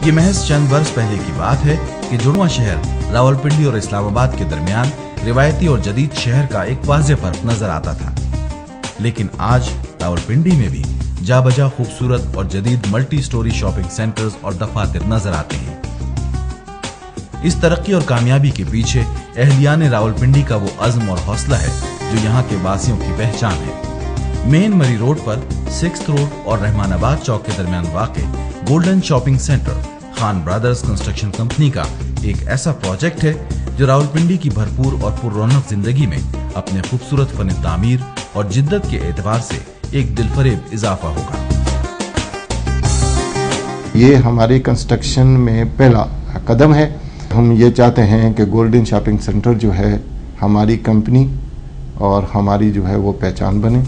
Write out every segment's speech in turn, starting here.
ये महज चंद वर्ष पहले की बात है कि जुड़वा शहर रावलपिंडी और इस्लामाबाद के दरमियान रिवायती और जदीद शहर का एक वाज़ेह फर्क नजर आता था। लेकिन आज रावलपिंडी में भी जाबजा खूबसूरत और जदीद मल्टी स्टोरी शॉपिंग सेंटर्स और दफातर नजर आते हैं। इस तरक्की और कामयाबी के पीछे अहलियान रावलपिंडी का वो अज़्म और हौसला है जो यहाँ के वासियों की पहचान है। मेन मरी रोड पर 6th रोड और रहमानाबाद चौक के दरमियान वाक़ golden shopping centre Khan brothers construction company का एक ऐसा प्रोजेक्ट है जो रावलपिंडी की भरपूर और पुररौनक जिंदगी में अपने खूबसूरत फन तामीर और जिद्दत के एतबार से एक दिलफरेब इजाफा होगा। ये हमारी कंस्ट्रक्शन में पहला कदम है। हम ये चाहते हैं कि गोल्डन शॉपिंग सेंटर जो है हमारी कंपनी और हमारी जो है वो पहचान बने।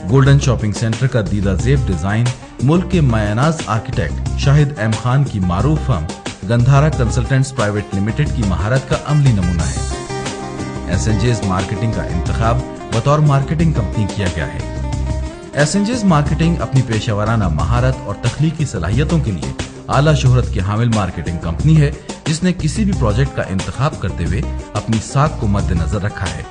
गोल्डन शॉपिंग सेंटर का दीदा ज़ेब डिजाइन मुल्क के मायनाज आर्किटेक्ट शाहिद एम खान की मारूफ firm Gandhara consultants private limited की महारत का अमली नमूना है। एसएनजेस मार्केटिंग का इंतखाब बतौर मार्केटिंग कंपनी किया गया है। एसएनजेस मार्केटिंग अपनी पेशेवराना महारत और तख्लीकी सलाहियतों के लिए आला शोहरत की हामिल मार्केटिंग कंपनी है जिसने किसी भी प्रोजेक्ट का इंतखाब करते हुए अपनी साख को मद्देनजर रखा है।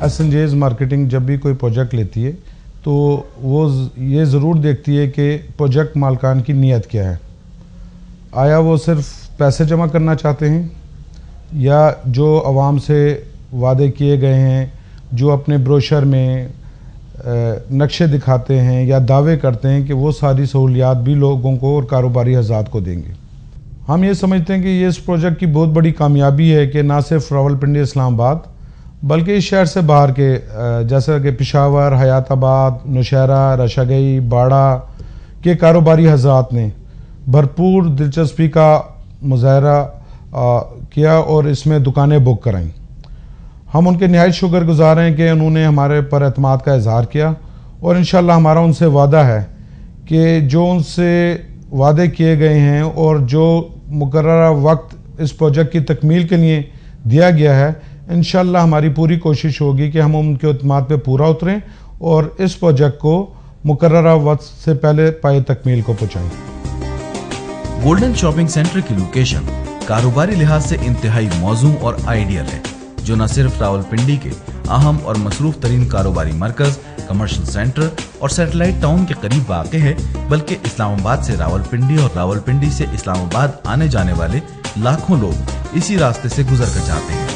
एसएनजेस मार्केटिंग जब भी कोई प्रोजेक्ट लेती है तो वो ये ज़रूर देखती है कि प्रोजेक्ट मालकान की नीयत क्या है। आया वो सिर्फ पैसे जमा करना चाहते हैं या जो आवाम से वादे किए गए हैं, जो अपने ब्रोशर में नक्शे दिखाते हैं या दावे करते हैं कि वो सारी सहूलियात भी लोगों को और कारोबारी हज़रात को देंगे। हम ये समझते हैं कि ये इस प्रोजेक्ट की बहुत बड़ी कामयाबी है कि ना सिर्फ रावलपिंडी इस्लामाबाद बल्कि इस शहर से बाहर के जैसे कि पेशावर, हयाताबाद, नौशहरा, रशागई, बाड़ा के कारोबारी हज़रात ने भरपूर दिलचस्पी का मुजाहरा किया और इसमें दुकानें बुक कराईं। हम उनके निहायत शुक्रगुजार हैं कि उन्होंने हमारे पर एतमाद का इजहार किया और इंशाअल्लाह हमारा उनसे वादा है कि जो उनसे वादे किए गए हैं और जो मुकर्ररा वक्त इस प्रोजेक्ट की तकमील के लिए दिया गया है, इंशाअल्लाह हमारी पूरी कोशिश होगी कि हम उनके एतमाद पे पूरा उतरें और इस प्रोजेक्ट को मुकर्ररा वक्त से पहले पाए तकमील को पहुँचाएं। गोल्डन शॉपिंग सेंटर की लोकेशन कारोबारी लिहाज से इंतहाई मौजूद और आइडियल है जो न सिर्फ रावलपिंडी के अहम और मसरूफ तरीन कारोबारी मरकज, कमर्शियल सेंटर और सैटेलाइट टाउन के करीब वाक़ है बल्कि इस्लामाबाद से रावलपिंडी और रावलपिंडी से इस्लामाबाद आने जाने वाले लाखों लोग इसी रास्ते से गुजर कर जाते हैं।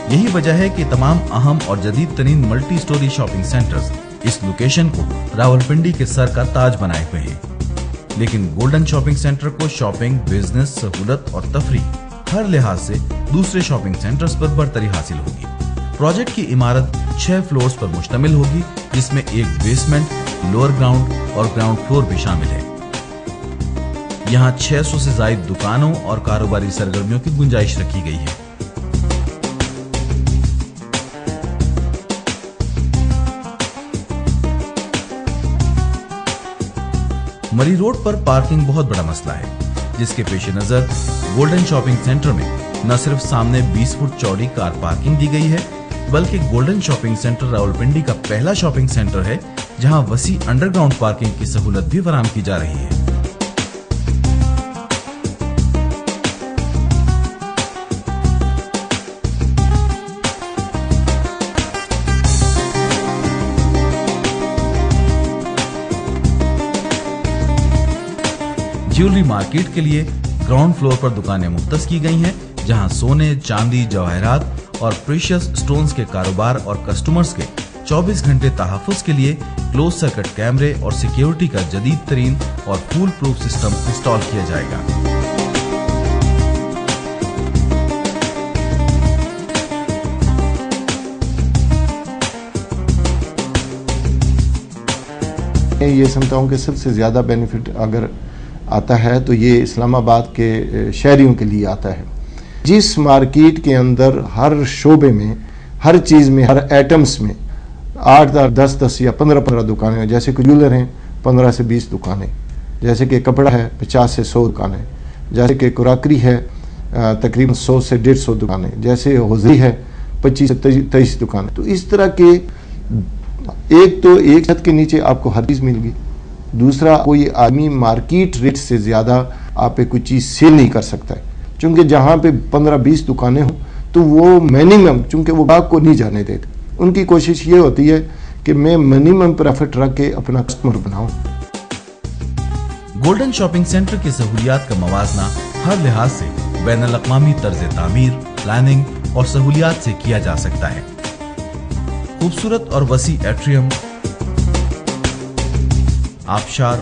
यही वजह है कि तमाम अहम और जदीद तरीन मल्टी स्टोरी शॉपिंग सेंटर्स इस लोकेशन को रावलपिंडी के सर का ताज बनाए हुए हैं। लेकिन गोल्डन शॉपिंग सेंटर को शॉपिंग, बिजनेस, सहूलत और तफरीह हर लिहाज से दूसरे शॉपिंग सेंटर्स पर बरतरी हासिल होगी। प्रोजेक्ट की इमारत 6 फ्लोर्स पर मुश्तमिल होगी जिसमें एक बेसमेंट, लोअर ग्राउंड और ग्राउंड फ्लोर भी शामिल है। यहाँ 600 से ज्यादा दुकानों और कारोबारी सरगर्मियों की गुंजाइश रखी गई है। मरी रोड पर पार्किंग बहुत बड़ा मसला है जिसके पेश नजर गोल्डन शॉपिंग सेंटर में न सिर्फ सामने 20 फुट चौड़ी कार पार्किंग दी गई है बल्कि गोल्डन शॉपिंग सेंटर रावलपिंडी का पहला शॉपिंग सेंटर है जहां वसी अंडरग्राउंड पार्किंग की सहूलत भी फराहम की जा रही है। ज्वेलरी मार्केट के लिए ग्राउंड फ्लोर पर दुकानें मुख्तस की गई हैं जहां सोने, चांदी, जवाहरात और प्रीशियस स्टोन्स के कारोबार और कस्टमर्स के 24 घंटे तहफ़्फ़ुज़ के लिए क्लोज सर्किट कैमरे और सिक्योरिटी का जदीद तरीन और फूल प्रूफ सिस्टम इंस्टॉल किया जाएगा। ये समझता हूँ कि सबसे ज़्यादा बेनिफिट अगर आता है तो ये इस्लामाबाद के शहरियों के लिए आता है। जिस मार्केट के अंदर हर शोबे में, हर चीज़ में, हर एटम्स में 8, 10 या 15 दुकानें हैं। जैसे कि ज्वेलर हैं 15 से 20 दुकानें, जैसे कि कपड़ा है 50 से 100 दुकानें, जैसे कि कुराकरी है तकरीबन 100 से 150 दुकानें, जैसे होजरी है 25 से 23 दुकानें। तो इस तरह के एक छत के नीचे आपको हर चीज़ मिल गई। دوسرا کوئی آدمی مارکیٹ ریٹ سے زیادہ آپ پہ کوئی چیز سیل نہیں کر سکتا ہے، چونکہ جہاں پہ 15-20 دکانیں ہوں تو وہ منیمم، چونکہ وہ گاہک کو نہیں جانے دیتے، ان کی کوشش یہ ہوتی ہے کہ میں منیمم پروفٹ رکھ کے اپنا کسٹمر بناؤں۔ گولڈن شاپنگ سینٹر کی سہولیات کا موازنہ ہر لحاظ سے بین الاقوامی طرز تعمیر، پلاننگ اور سہولیات سے کیا جا سکتا ہے۔ خوبصورت اور وسیع ایٹریم، آبشار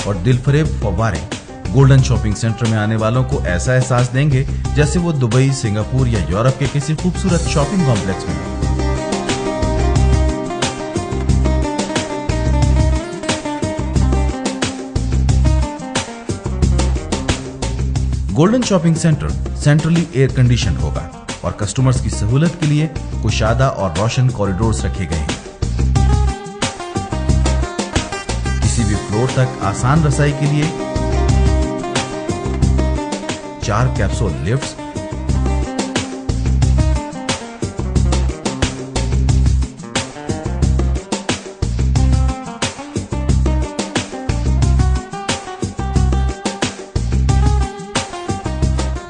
اور دل فریب فوارے گولڈن شاپنگ سینٹر میں آنے والوں کو ایسا احساس دیں گے جیسے وہ دبئی، سنگاپور یا یورپ کے کسی خوبصورت شاپنگ کمپلیکس میں۔ Golden shopping centre centrally air condition ہوگا اور کسٹمرز کی سہولت کے لیے کشادہ اور روشن کوریڈورز رکھے گئے ہیں۔ کسی بھی فلور تک آسان رسائی کے لیے 4 کیپسول لفٹس،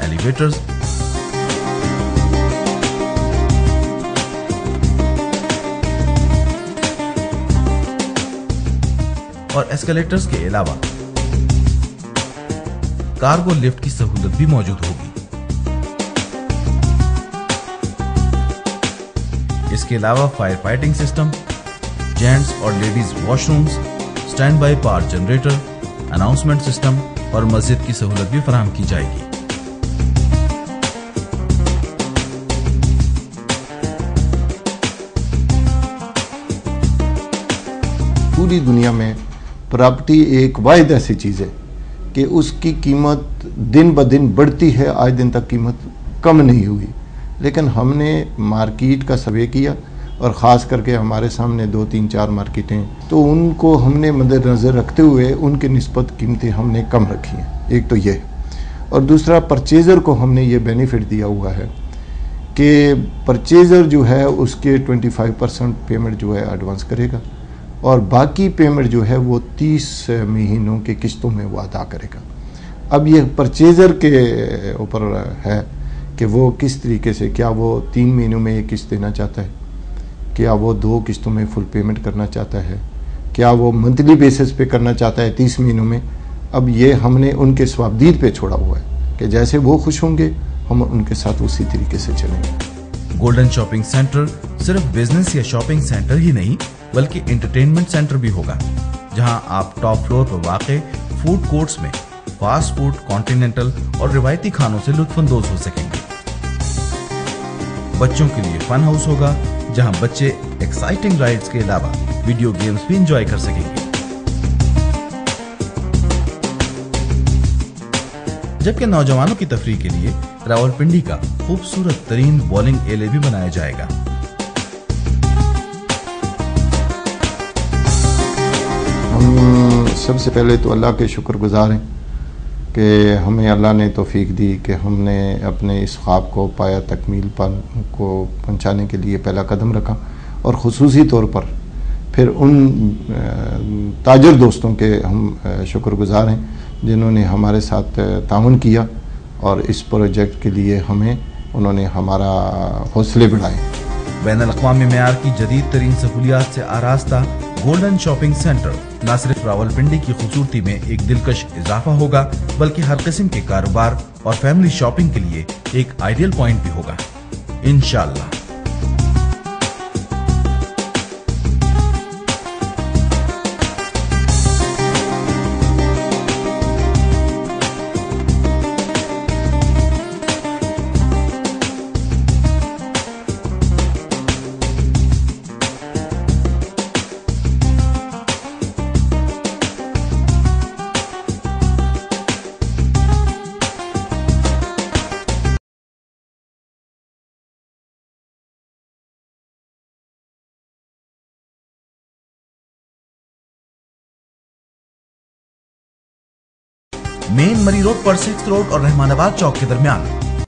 ایلیویٹرز اور ایسکیلیٹرز کے علاوہ کارگو لفٹ کی سہولت بھی موجود ہوگی۔ اس کے علاوہ فائر فائٹنگ سسٹم، جینٹس اور ladies wash rooms, stand by power generator, announcement system اور مسجد کی سہولت بھی فراہم کی جائے گی۔ پوری دنیا میں پراپرٹی ایک واحد ایسی چیز ہے کہ اس کی قیمت دن بدن بڑھتی ہے، آج دن تک قیمت کم نہیں ہوئی، لیکن ہم نے مارکیٹ کا سروے کیا اور خاص کر کے ہمارے سامنے 2-3-4 مارکیٹیں، تو ان کو ہم نے مد نظر رکھتے ہوئے ان کے نسبت قیمتیں ہم نے کم رکھی ہیں۔ ایک تو یہ، اور دوسرا پرچیزر کو ہم نے یہ بینیفٹ دیا ہوا ہے کہ پرچیزر جو ہے اس کے 25% پیمنٹ جو ہے ایڈوانس کرے گا اور باقی پیمنٹ جو ہے وہ 30 مہینوں کے قسطوں میں وہ ادا کرے گا۔ اب یہ پرچیزر کے اوپر ہے کہ وہ کس طریقے سے، کیا وہ 3 مہینوں میں ایک قسط دینا چاہتا ہے، کیا وہ 2 قسطوں میں فل پیمنٹ کرنا چاہتا ہے، کیا وہ منتھلی بیسس پہ کرنا چاہتا ہے 30 مہینوں میں۔ اب یہ ہم نے ان کے ثوابدید پہ چھوڑا ہوا ہے کہ جیسے وہ خوش ہوں گے ہم ان کے ساتھ اسی طریقے سے چلیں گے۔ گولڈن شاپنگ سینٹر صرف بزنس یا شاپنگ سینٹر ہی نہیں بلکہ انٹرٹینمنٹ سینٹر بھی ہوگا، جہاں آپ ٹاپ فلور پر واقع فوڈ کورٹس میں فاسٹ فوڈ، کانٹیننٹل اور روایتی کھانوں سے لطف اندوز ہو سکیں گے۔ بچوں کے لیے فن ہاؤس ہوگا جہاں بچے ایکسائٹنگ رائڈز کے علاوہ ویڈیو گیمز بھی انجوائے کر سکیں گے، جبکہ نوجوانوں کی تفریح کے لیے راولپنڈی کا خوبصورت ترین بولنگ ایریا بھی بنایا جائے گا۔ ہم سب سے پہلے تو اللہ کے شکر گزار ہیں کہ ہمیں اللہ نے توفیق دی کہ ہم نے اپنے اس خواب کو پایا تکمیل کو پہنچانے کے لیے پہلا قدم رکھا، اور خصوصی طور پر پھر ان تاجر دوستوں کے ہم شکر گزار ہیں جنہوں نے ہمارے ساتھ تعاون کیا اور اس پروجیکٹ کے لیے ہمیں انہوں نے ہمارا حوصلے بڑھائے۔ بین الاقوامی معیار کی جدید ترین سہولیات سے آراستہ گولڈن شاپنگ سینٹر نہ صرف راولپنڈی کی خوبصورتی میں ایک دلکش اضافہ ہوگا بلکہ ہر قسم کے کاروبار اور فیملی شاپنگ کے لیے ایک آئیڈیل پوائنٹ بھی ہوگا، انشاءاللہ۔ مین مری روڈ پر 6 روڈ اور رحمان آباد چوک کے درمیان